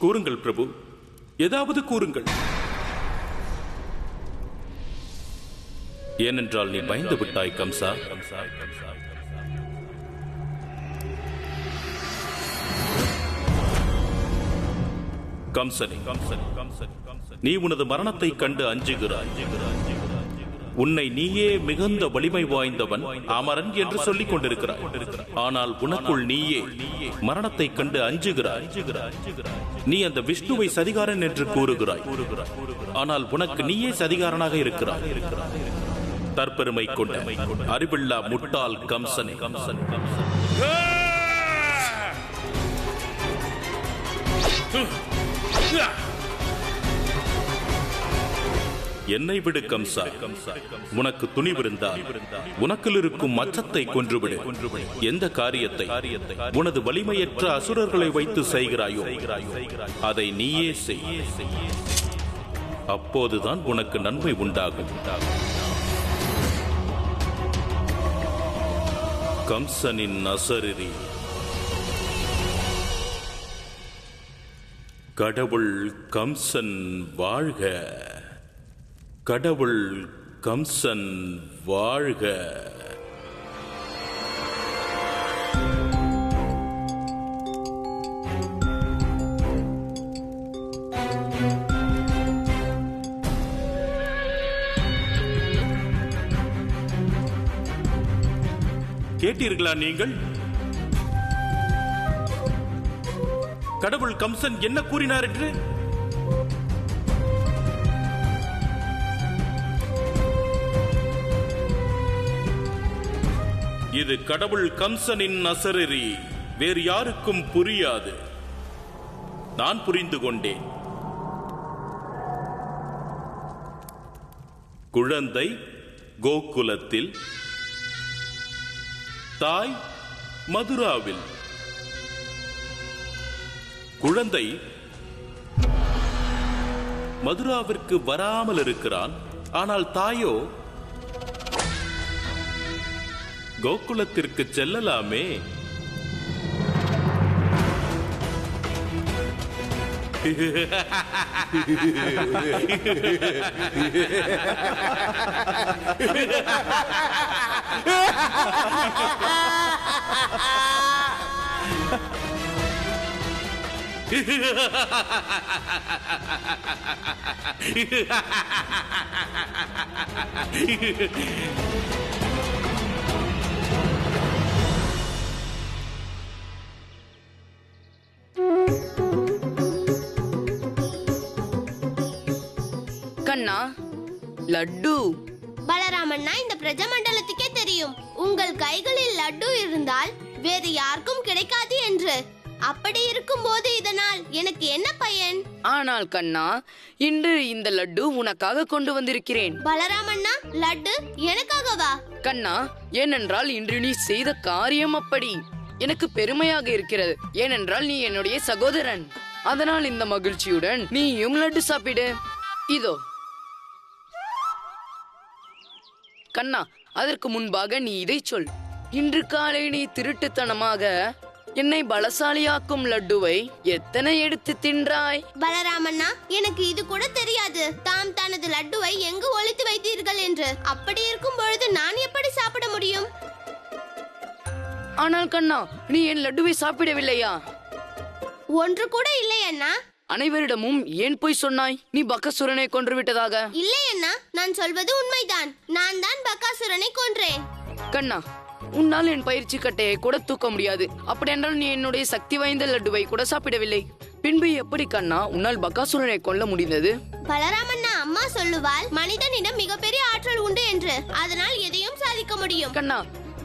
கூறுங்கள் பிரபு, ஏதாவது கூறுங்கள். ஏனென்றால் நீ பயந்து விட்டாய் கம்சா. கம்சனே, நீ உனது மரணத்தை கண்டு அஞ்சுகிறாய். உன்னை நீயே மிகுந்த வலிமை வாய்ந்தவன், அமரன் என்று சொல்லிக் கொண்டிருக்கிறாய். ஆனால் உனக்குள் நீயே மரணத்தை கண்டு அஞ்சுகிறாய். நீ அந்த விஷ்ணுவை சதிகாரன் என்று கூறுகிறாய். ஆனால் உனக்கு நீயே சதிகாரனாக இருக்கிறாய். தற்பெருமை கொண்ட அறிவில்லா முட்டாள் கம்சனே. என்னை விடு கம்சா. உனக்கு துணிவிருந்தால் உனக்குள் இருக்கும் அச்சத்தை கொன்றுவிடு. எந்த காரியத்தை உனது வலிமையற்ற அசுரர்களை வைத்து செய்கிறாயோ அதை நீயே செய். அப்போதுதான் உனக்கு நன்மை உண்டாகும். கம்சனின் அசரீரி. கடவுள் கம்சன் வாழ்க. கடவுள் கம்சன் வாழ்க. கேட்டீர்களா நீங்கள்? கடவுள் கம்சன் என்ன கூறினார் என்று? இது கடவுள் கம்சனின் அசரீரி. வேறு யாருக்கும் புரியாது. நான் புரிந்து கொண்டேன். குழந்தை கோகுலத்தில், தாய் மதுராவில். குழந்தை மதுராவிற்கு வராமல் இருக்கிறான். ஆனால் தாயோ கோகுலத்திற்கு செல்லலாமே. கண்ணா, லட்டு. பலராமண்ணா, இந்த பிரஜமண்டலத்துக்கே தெரியும் உங்கள் கைகளில் லட்டு இருந்தால் வேறு யாருக்கும் கிடைக்காது என்று. அப்படி இருக்கும் போது இதனால் எனக்கு என்ன பயன்? ஆனால் கண்ணா, இன்று இந்த லட்டு உனக்காக கொண்டு வந்திருக்கிறேன். பலராமண்ணா, லட்டு எனக்காகவா? கண்ணா, ஏனென்றால் இன்று நீ செய்த காரியம் அப்படி. எனக்கு பெருமையாக இருக்கிறது. ஏனென்றால் நீ என்னுடைய சகோதரன். அதனால் இந்த மகிழ்ச்சியுடன் நீயும் லட்டு சாப்பிடு. இதோ. கண்ணா, அதற்கு முன்பாக நீ இதை சொல். இன்று காலை நீ திருட்டுத்தனமாக என்னை பலசாலியாக்கும் லட்டுவை எத்தனை எடுத்து தின்றாய்? பலராமண்ணா, எனக்கு இது கூட தெரியாது தாம் தனது லட்டுவை எங்கு ஒளித்து வைத்தீர்கள் என்று. அப்படி இருக்கும் பொழுது நான் எப்படி சாப்பிட முடியும்? ஆனால் கண்ணா, நீ என் லட்டுவை சாப்பிடவில்லையா? ஒன்று கூட இல்லை அண்ணா. அனைவரிடமும் ஏன் போய் சொன்னாய் நீ பகாசுரனை கொன்று விட்டதாக? இல்லை அண்ணா, நான் சொல்வது உண்மைதான். நான் தான் பகாசுரனை கொன்றேன். கண்ணா, உன்னால் என் பயிற்சி கட்டையை கூட தூக்க முடியாது. அப்படி என்றால் நீ என்னுடைய சக்தி வாய்ந்த லட்டுவை கூட சாப்பிடவில்லை. பின்பு எப்படி கண்ணா உன்னால் பகாசுரனை கொல்ல முடிந்தது? பலராமண்ணா, அம்மா சொல்லுவாள் மனிதனிடம் மிகப்பெரிய ஆற்றல் உண்டு என்று. அதனால் எதையும் சாதிக்க முடியும். கண்ணா,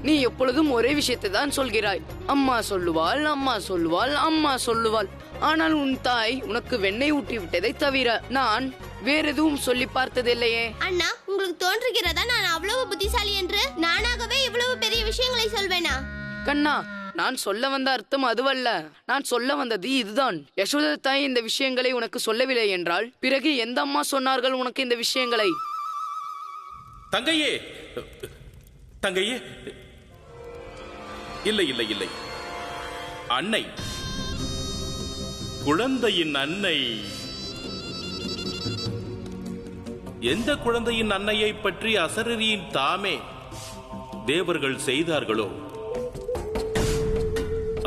நீ எப்பொழுதும் ஒரே விஷயத்தை தான் சொல்கிறாய். அம்மா சொல்லுவாள், அம்மா சொல்லுவாள், அம்மா சொல்லுவாள். ஆனால் உன் தாய் உனக்கு வெண்ணெய் ஊட்டி விட்டதை தவிர நான் வேற எதுவும் சொல்லி பார்த்ததில்லையே. அண்ணா, உங்களுக்கு தோன்றுகிறதா நான் அவ்வளவு புத்திசாலி என்று? நானாகவே இவ்வளவு பெரிய விஷயங்களை சொல்வேனா? கண்ணா, நான் சொல்ல வந்த அர்த்தம் அதுவல்ல. நான் சொல்ல வந்தது இதுதான். யசோதா தாய் இந்த விஷயங்களை உனக்கு சொல்லவில்லை என்றால் பிறகு எந்த அம்மா சொன்னார்கள் உனக்கு இந்த விஷயங்களை? தங்கையே, தங்கையே, இல்லை இல்லை இல்லை, அன்னை குழந்தையின் அன்னை. எந்த குழந்தையின் அன்னையை பற்றி அசரீரியின் தாமே தேவர்கள் செய்தார்களோ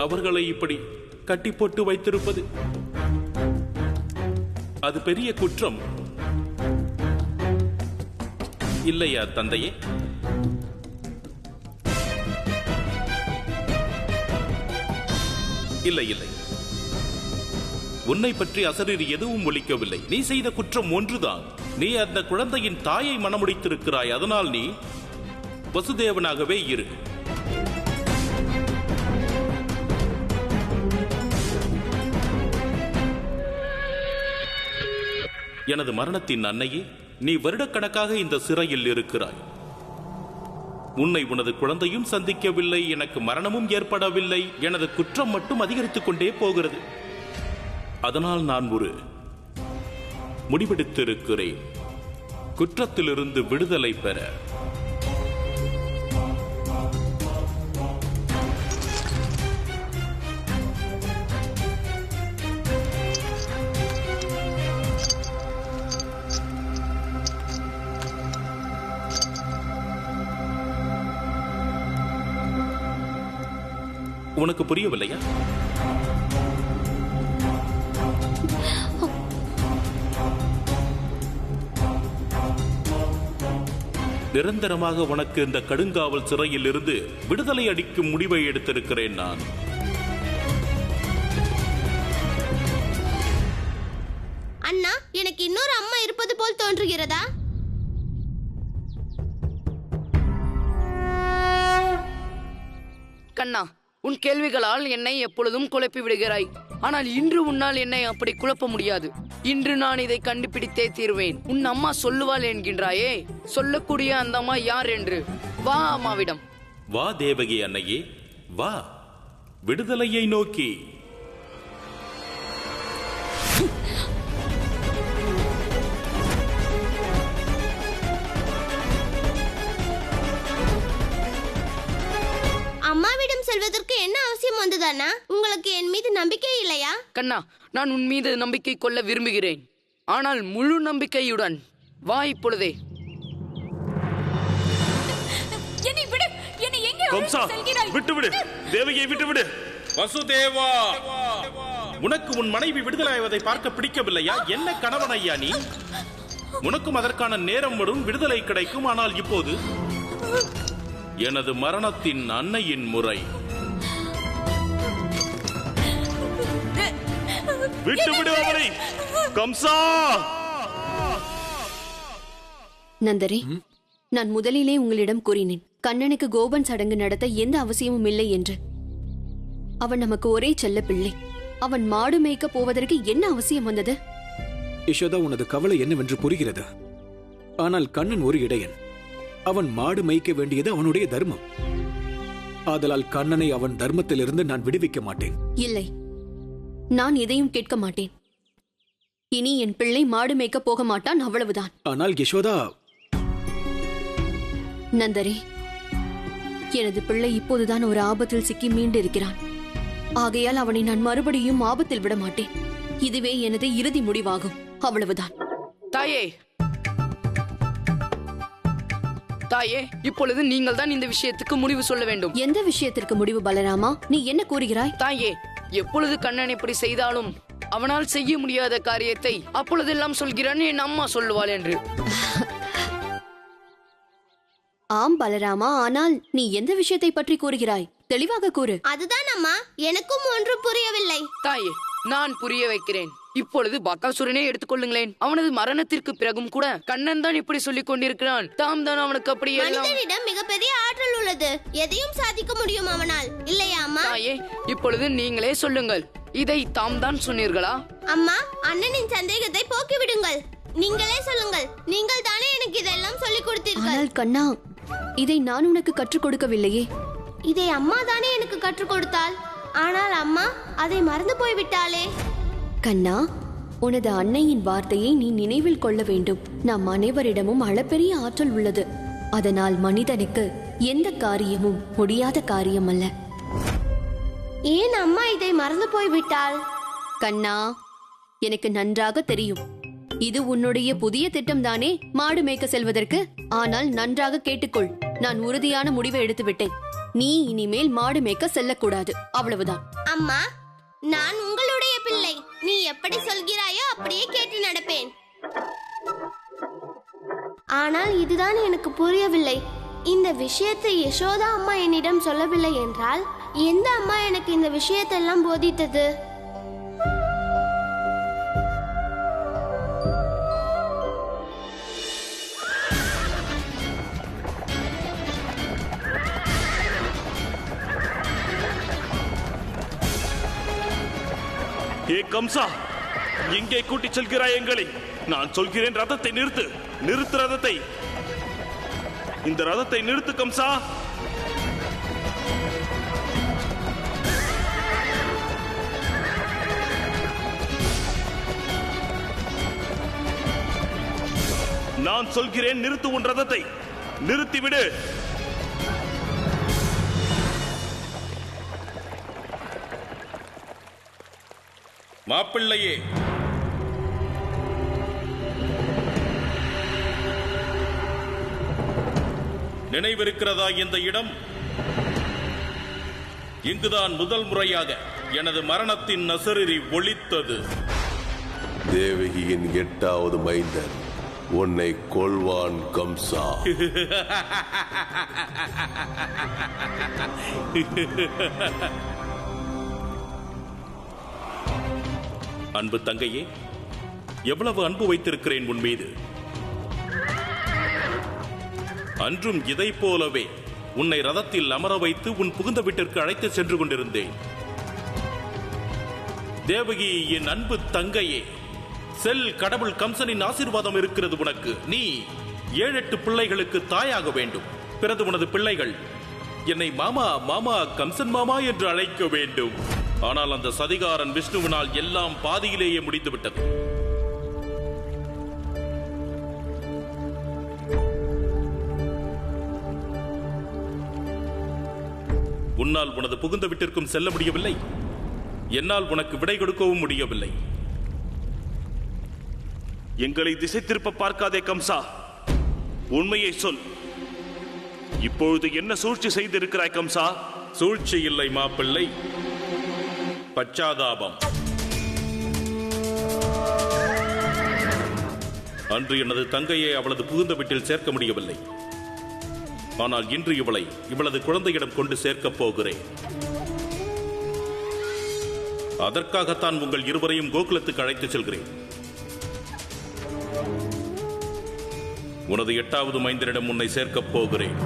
அவர்களை இப்படி கட்டி போட்டு வைத்திருப்பது அது பெரிய குற்றம் இல்லையா தந்தையே? இல்லை இல்லை, உன்னை பற்றி அசரீரி எதுவும் ஒலிக்கவில்லை. நீ செய்த குற்றம் ஒன்றுதான். நீ அந்த குழந்தையின் தாயை மணமுடித்திருக்கிறாய். அதனால் நீ வசுதேவனாகவே இரு. எனது மரணத்தின் அன்னையே, நீ வருடக்கணக்காக இந்த சிறையில் இருக்கிறாய். உன்னை உனது குழந்தையும் சந்திக்கவில்லை, எனக்கு மரணமும் ஏற்படவில்லை. எனது குற்றம் மட்டும் அதிகரித்துக் கொண்டே போகிறது. அதனால் நான் ஒரு முடிவெடுத்திருக்கிறேன். குற்றத்திலிருந்து விடுதலை பெற உனக்கு புரியவில்லையா? நிரந்தரமாக உனக்கு இந்த கடுங்காவல் சிறையில் இருந்து விடுதலை அளிக்கும் முடிவை எடுத்திருக்கிறேன் நான். அண்ணா, எனக்கு இன்னொரு அம்மா இருப்பது போல் தோன்றுகிறதா? கண்ணா, உன் கேள்விகளால் என்னை எப்பொழுதும் குழப்பி விடுகிறாய். ஆனால் இன்று உன்னால் என்னை அப்படி குழப்ப முடியாது. இன்று நான் இதை கண்டுபிடித்தே தீர்வேன். உன் அம்மா சொல்லுவாள் என்கின்றாயே, சொல்லக்கூடிய அந்த அம்மா யார் என்று வா அம்மாவிடம். வா தேவகி அன்னையே, வா விடுதலையை நோக்கி. அம்மாவிடம் செல்வதற்கு என்ன அவசியம் வந்ததானா? உங்களுக்கு என் மீது நம்பிக்கை இல்லையா? கண்ணா, நான் உன் மீது நம்பிக்கை கொள்ள விரும்புகிறேன். ஆனால் முழு நம்பிக்கையுடன் வா இப்பொழுதே. விட்டுவிடு தேவகியை, விட்டுவிடு. வசுதேவா, உனக்கு உன் மனைவி விடுதலையாவதை பார்க்க பிடிக்கவில்லையா? என்ன கணவன் ஐயா நீ? உனக்கும் அதற்கான நேரம் வரும், விடுதலை கிடைக்கும். ஆனால் இப்போது எனது மரணத்தின் அன்னையின் முறை. விட்டுவிடு அவரை. கம்சா! நந்தரே, நான் முதலிலே உங்களிடம் கூறினேன், கண்ணனுக்கு கோபன் சடங்கு நடத்த எந்த அவசியமும் இல்லை என்று. அவன் நமக்கு ஒரே செல்ல பிள்ளை. அவன் மாடு மேய்க்க போவதற்கு என்ன அவசியம் வந்தது? யசோதா, உனது கவலை என்னவென்று புரிகிறது. ஆனால் கண்ணன் ஒரு இடையன். அவன் மாடு மேய்க்க வேண்டியது அவனுடைய தர்மம். ஆதலால் கண்ணனை அவன் தர்மத்திலிருந்து நான் விடுவிக்க மாட்டேன். இல்லை, நான் எதையும் கேட்க மாட்டேன். இனி என் பிள்ளை மாடு மேய்க்க போக மாட்டான், அவ்வளவுதான். ஆனால் யசோதா... நந்தரே, எனது பிள்ளை இப்போதுதான் ஒரு ஆபத்தில் சிக்கி மீண்டு இருக்கிறான். ஆகையால் அவனை நான் மறுபடியும் ஆபத்தில் விட மாட்டேன். இதுவே எனது இறுதி முடிவாகும், அவ்வளவுதான். தாயே, தாயே, இப்பொழுது நீங்கள் தான் இந்த விஷயத்துக்கு முடிவு சொல்ல வேண்டும். எந்த விஷயத்திற்கு முடிவு பலராமா? நீ என்ன கூறுகிறாய்? தாயே, எப்பொழுது கண்ணன் இப்படி செய்தாலும் அவனால் செய்ய முடியாத காரியத்தை அப்பொழுதெல்லாம் சொல்கிறான் என் அம்மா சொல்லுவாள் என்று. ஆம் பலராமா, ஆனால் நீ எந்த விஷயத்தை பற்றி கூறுகிறாய்? தெளிவாக கூறு. அதுதான் அம்மா, எனக்கும் ஒன்று புரியவில்லை. தாயே, நான் புரிய வைக்கிறேன். இப்பொழுது பகாசுரனே எடுத்துக்கொள்ளுங்களேன். அவனது மரணத்திற்கு பிறகும் கூட கண்ணன் தான் இப்படி சொல்லிக் கொண்டிருக்கிறான். தாம் தான் அவனுக்கு அப்படி மனிதனிடம் மிகப்பெரிய ஆற்றல் உள்ளது. எதையும் சாதிக்க முடியும் அவனால், இல்லையா அம்மா? தாயே, இப்பொழுது நீங்களே சொல்லுங்கள், இதை தாம் தான் சொன்னீர்களா? அம்மா, அண்ணனின் சந்தேகத்தை போக்கி விடுங்கள். நீங்களே சொல்லுங்கள். நீங்கள் தானே எனக்கு இதெல்லாம் சொல்லிக் கொடுத்தீர்கள். ஆனால் கண்ணா, இதை நான் உனக்கு கற்றுக் கொடுக்கவில்லையே. இதை அம்மா தானே எனக்கு கற்றுக் கொடுத்தாள். ஆனால் அம்மா அதை மறந்து போய்விட்டாளே. கண்ணா, உனது அன்னையின் வார்த்தையை நீ நினைவில் கொள்ள வேண்டும். நம் அனைவரிடமும் அளப்பெரிய ஆற்றல் உள்ளது. அதனால் மனிதனுக்கு எந்த காரியமும் முடியாத காரியம் அல்ல. ஏன் அம்மா இதை மறந்து போய்விட்டாள்? கண்ணா, எனக்கு நன்றாக தெரியும் இது உன்னுடைய புதிய திட்டம் தானே, மாடு மேய்க்க செல்வதற்கு. ஆனால் நன்றாக கேட்டுக்கொள், நான் உறுதியான முடிவை எடுத்து விட்டேன். நீ இனிமேல் மாடு மேய்க்க செல்லக்கூடாது, அவ்வளவுதான். அம்மா, நான் உங்களுடைய பிள்ளை. நீ எப்படி சொல்கிறாயோ அப்படியே கேட்டு நடப்பேன். ஆனால் இதுதான் எனக்கு புரியவில்லை. இந்த விஷயத்தை யசோதா அம்மா என்னிடம் சொல்லவில்லை என்றால் எந்த அம்மா எனக்கு இந்த விஷயத்தெல்லாம் போதித்தது? ஏ கம்சா, எங்கே கூட்டிச் செல்கிறாய் எங்களை? நான் சொல்கிறேன், ரதத்தை நிறுத்து. நிறுத்து ரதத்தை. இந்த ரதத்தை நிறுத்து கம்சா. நான் சொல்கிறேன், நிறுத்து உன் ரதத்தை. நிறுத்திவிடு. மாப்பிள்ளையே, நினைவிருக்கிறதா இந்த இடம்? இங்குதான் முதல் முறையாக எனது மரணத்தின் நசரிரி ஒலித்தது. தேவகியின் 8வது மைந்தன் உன்னை கொல்வான் கம்சா. அன்பு தங்கையே, எவ்வளவு அன்பு வைத்திருக்கிறேன் உன் மீது. அன்றும் இதை போலவே உன்னை ரதத்தில் அமர வைத்து உன் புகுந்த வீட்டிற்கு அழைத்து சென்று கொண்டிருந்தேன். தேவகி, என் அன்பு தங்கையே, செல். கடவுள் கம்சனின் ஆசீர்வாதம் இருக்கிறது உனக்கு. நீ 7-8 பிள்ளைகளுக்கு தாயாக வேண்டும். பிறகு உனது பிள்ளைகள் என்னை மாமா மாமா கம்சன் மாமா என்று அழைக்க வேண்டும். ஆனால் அந்த சதிகாரன் விஷ்ணுவினால் எல்லாம் பாதியிலேயே முடிந்துவிட்டது. உன்னால் உனது புகுந்த வீட்டிற்கும் செல்ல முடியவில்லை. என்னால் உனக்கு விடை கொடுக்கவும் முடியவில்லை. எங்களை திசை திருப்ப பார்க்காதே கம்சா. உண்மையை சொல். இப்பொழுது என்ன சூழ்ச்சி செய்திருக்கிறாய் கம்சா? சூழ்ச்சி இல்லை மாப்பிள்ளை, பச்சாதாபம். அன்று எனது தங்கையை அவளது புகுந்த வீட்டில் சேர்க்க முடியவில்லை. ஆனால் இன்று இவளது குழந்தையிடம் கொண்டு சேர்க்கப் போகிறேன். அதற்காகத்தான் உங்கள் இருவரையும் கோகுலத்துக்கு அழைத்துச் செல்கிறேன். உனது 8வது மைந்தனிடம் உன்னை சேர்க்கப் போகிறேன்.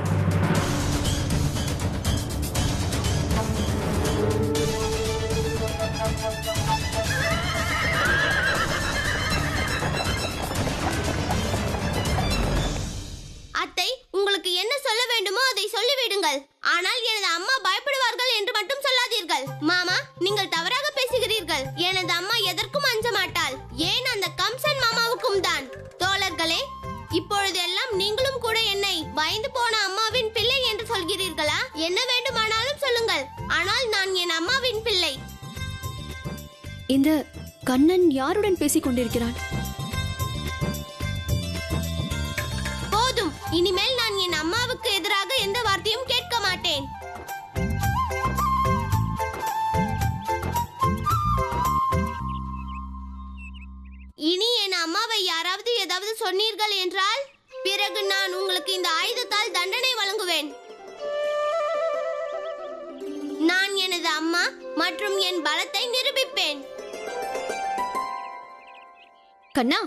அத்தை, உங்களுக்கு என்ன சொல்ல வேண்டுமோ அதை சொல்லிவிடுங்கள். ஆனால் எனது அம்மா பயப்படுவார்கள் என்று மட்டும் சொல்லாதீர்கள். மாமா, நீங்கள் தவறாக பேசுகிறீர்கள். எனது அம்மா எதற்கும் அஞ்ச மாட்டாள். ஏன், அந்த கம்சன் மாமாவுக்கும் தான். தோழர்களே, இப்பொழுது எல்லாம் நீங்களும் கூட என்னை பயந்து போன அம்மாவின் பிள்ளை என்று சொல்கிறீர்களா? என்ன வேண்டுமானாலும் சொல்லுங்கள், ஆனால் நான் என் அம்மாவின் பிள்ளை. இந்த கண்ணன் யாருடன் பேசிக் கொண்டிருக்கிறான்? போதும், இனிமேல் நான் என் அம்மாவுக்கு எதிராக எந்த வார்த்தையும் கேட்க மாட்டேன். இனி என் அம்மாவை யாராவது ஏதாவது சொன்னீர்கள் என்றால் பிறகு நான் உங்களுக்கு இந்த ஆயுதத்தால் தண்டனை வழங்குவேன். நான் எனது அம்மா மற்றும் என் பலத்தை நிரூபிப்பேன். கண்ணா,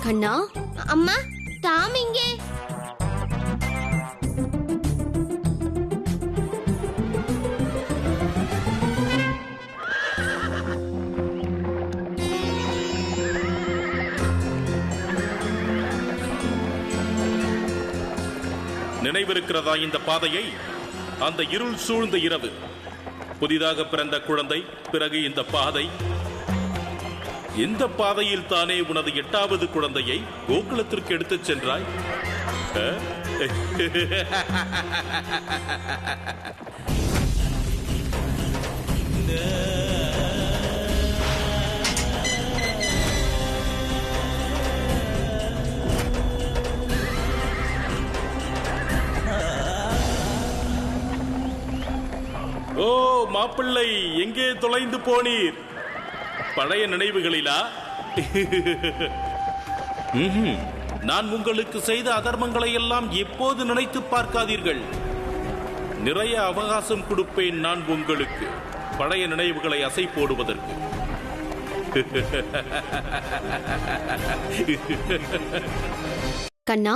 கண்ணா. அம்மா, தாம் இங்கே. நினைவிருக்கிறதா இந்த பாதையை? அந்த இருள் சூழ்ந்த இரவு, புதிதாக பிறந்த குழந்தை, பிறகு இந்த பாதை. இந்த பாதையில் தானே உனது 8வது குழந்தையை கோகுலத்திற்கு எடுத்துச் சென்றாய். மாப்பிள்ளை, எங்கே தொலைந்து போனீர்? பழைய நினைவுகளிலா? நான் உங்களுக்கு செய்த அதர்மங்களை எல்லாம் எப்போது நினைத்து பார்க்காதீர்கள். நிறைய அவகாசம் கொடுப்பேன் நான் உங்களுக்கு, பழைய நினைவுகளை அசை போடுவதற்கு. கண்ணா,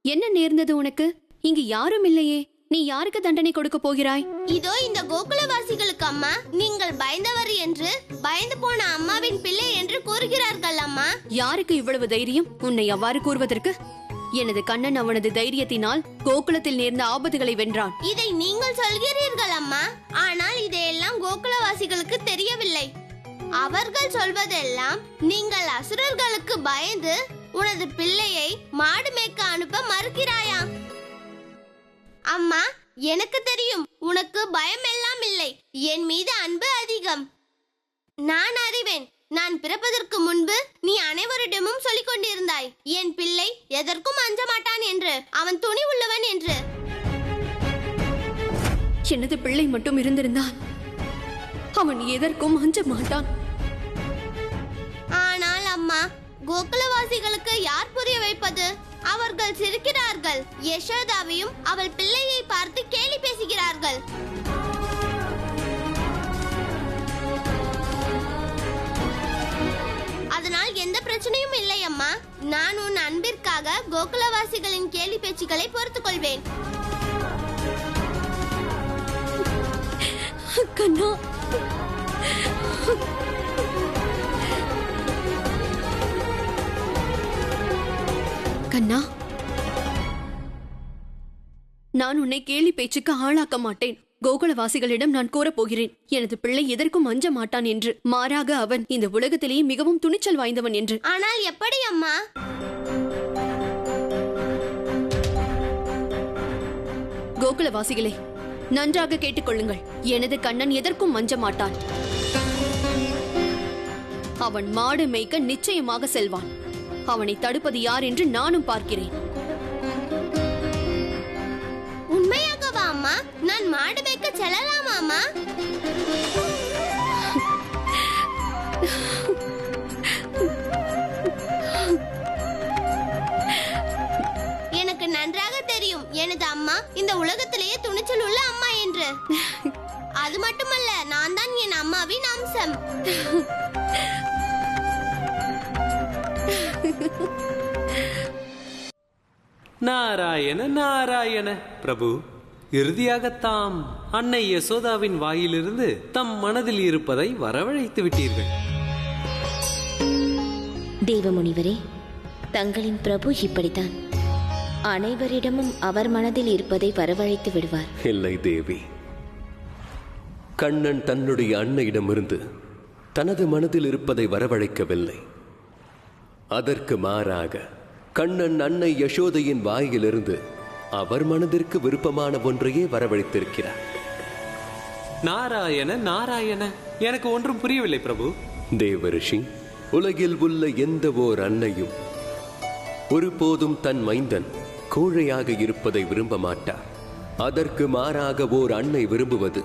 என்ன நேர்ந்தது உனக்கு? இங்கு யாரும் இல்லையே. நீ யாருக்கு தண்டனை கொடுக்க போகிறாய்? இதோ இந்த கோகுலவாசிகளுக்கு அம்மா. நீங்கள் பயந்தவர் என்று, பயந்து போன அம்மாவின் பிள்ளை என்று கூறுகிறார்கள் அம்மா. யாருக்கு இவ்வளவு தைரியம் உன்னை அவ்வாறு கூறுவதற்கு? எனது கண்ணன் அவனது தைரியத்தினால் கோகுலத்தில் நேர்ந்த ஆபத்துகளை வென்றான். இதை நீங்கள் சொல்கிறீர்கள் அம்மா. ஆனால் இதையெல்லாம் கோகுலவாசிகளுக்கு தெரியவில்லை. அவர்கள் சொல்வதெல்லாம் நீங்கள் அசுரர்களுக்கு பயந்து உனது பிள்ளையை மாடு மேய்க்க அனுப்ப மறுக்கிறாயா? அம்மா, எனக்கு தெரியும் உனக்கு பயம் எல்லாம் இல்லை, என் மீது அன்பு அதிகம். நான் அறிவேன். நான் பிறப்பதற்கு முன்பு நீ அனைவரிடமும் சொல்லிக் கொண்டிருந்தாய், என் பிள்ளை எதற்கும் அஞ்ச மாட்டான் என்று, அவன் துணி உள்ளவன் என்று. எனது பிள்ளை மட்டும் இருந்திருந்தால் அவன் எதற்கும் அஞ்ச மாட்டான். ஆனால் அம்மா, கோகுலவாசிகளுக்கு யார் புரிய வைப்பது? அவர்கள் சிரிக்கிறார்கள். யசோதாவையும் அவள் பிள்ளையை பார்த்து கேலி பேசுகிறார்கள். அதனால் எந்த பிரச்சனையும் இல்லை அம்மா. நான் உன் அன்பிற்காக கோகுலவாசிகளின் கேலி பேச்சுக்களை பொறுத்துக் கொள்வேன். கண்ணா, கண்ணா, நான் உன்னை கேலி பேச்சுக்கு ஆளாக்க மாட்டேன். கோகுலவாசிகளிடம் நான் கூறப் போகிறேன், எனது பிள்ளை எதற்கும் அஞ்ச மாட்டான் என்று. மாறாக அவன் இந்த உலகத்திலேயே மிகவும் துணிச்சல் வாய்ந்தவன் என்று. ஆனால் எப்படி அம்மா? கோகுலவாசிகளே, நன்றாக கேட்டுக்கொள்ளுங்கள். எனது கண்ணன் எதற்கும் அஞ்ச மாட்டான். அவன் மாடு மேய்க்க நிச்சயமாக செல்வான். அவனை தடுப்பது யார் என்று நானும் பார்க்கிறேன். உண்மையாகவா அம்மா? நான் மாடு மேய்க்க செல்லலாமா அம்மா? எனக்கு நன்றாக தெரியும் எனது அம்மா இந்த உலகத்திலேயே துணிச்சல் உள்ள அம்மா என்று. அது மட்டுமல்ல, நான் தான் என் அம்மாவின் அம்சம். நாராயண நாராயண. பிரபு, இறுதியாக தாம் அன்னை யசோதாவின் வாயிலிருந்து தம் மனதில் இருப்பதை வரவழைத்து விட்டீர்கள். தேவமுனிவரே, தங்களின் பிரபு இப்படித்தான். அனைவரிடமும் அவர் மனதில் இருப்பதை வரவழைத்து விடுவார். இல்லை தேவி, கண்ணன் தன்னுடைய அன்னையிடமிருந்து தனது மனதில் இருப்பதை வரவழைக்கவில்லை. அதற்கு மாறாக கண்ணன் அன்னை யசோதையின் வாயிலிருந்து அவர் மனதிற்கு விருப்பமான ஒன்றையே வரவழைத்திருக்கிறார். நாராயண நாராயண. எனக்கு ஒன்றும் புரியவில்லை பிரபு. தேவரிஷி, உலகில் உள்ள எந்த ஓர் அன்னையும் ஒருபோதும் தன் மைந்தன் கோழையாக இருப்பதை விரும்ப மாட்டார். அதற்கு மாறாக ஓர் அன்னை விரும்புவது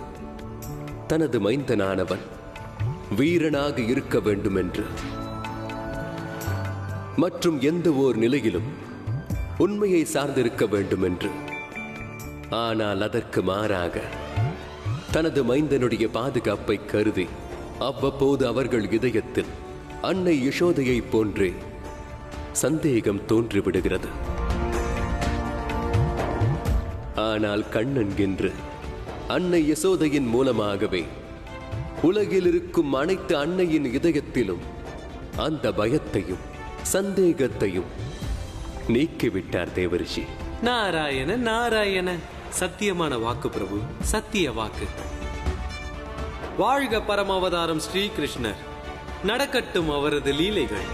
தனது மைந்தனானவன் வீரனாக இருக்க வேண்டும் என்று. மற்றும் எந்த ஓர் நிலையிலும் உண்மையை சார்ந்திருக்க வேண்டும் என்று. ஆனால் அதற்கு மாறாக தனது மைந்தனுடைய பாதுகாப்பை கருதி அவ்வப்போது அவர்கள் இதயத்தில் அன்னை யசோதையை போன்றே சந்தேகம் தோன்றிவிடுகிறது. ஆனால் கண்ணன் என்று அன்னை யசோதையின் மூலமாகவே உலகில் இருக்கும் அனைத்து அன்னையின் இதயத்திலும் அந்த பயத்தையும் சந்தேகத்தையும் நீக்கிவிட்டார் தேவரிஷி. நாராயண நாராயண. சத்தியமான வாக்கு பிரபு, சத்திய வாக்கு. வாழ்க பரமாவதாரம் ஸ்ரீகிருஷ்ணர். நடக்கட்டும் அவரது லீலைகள்.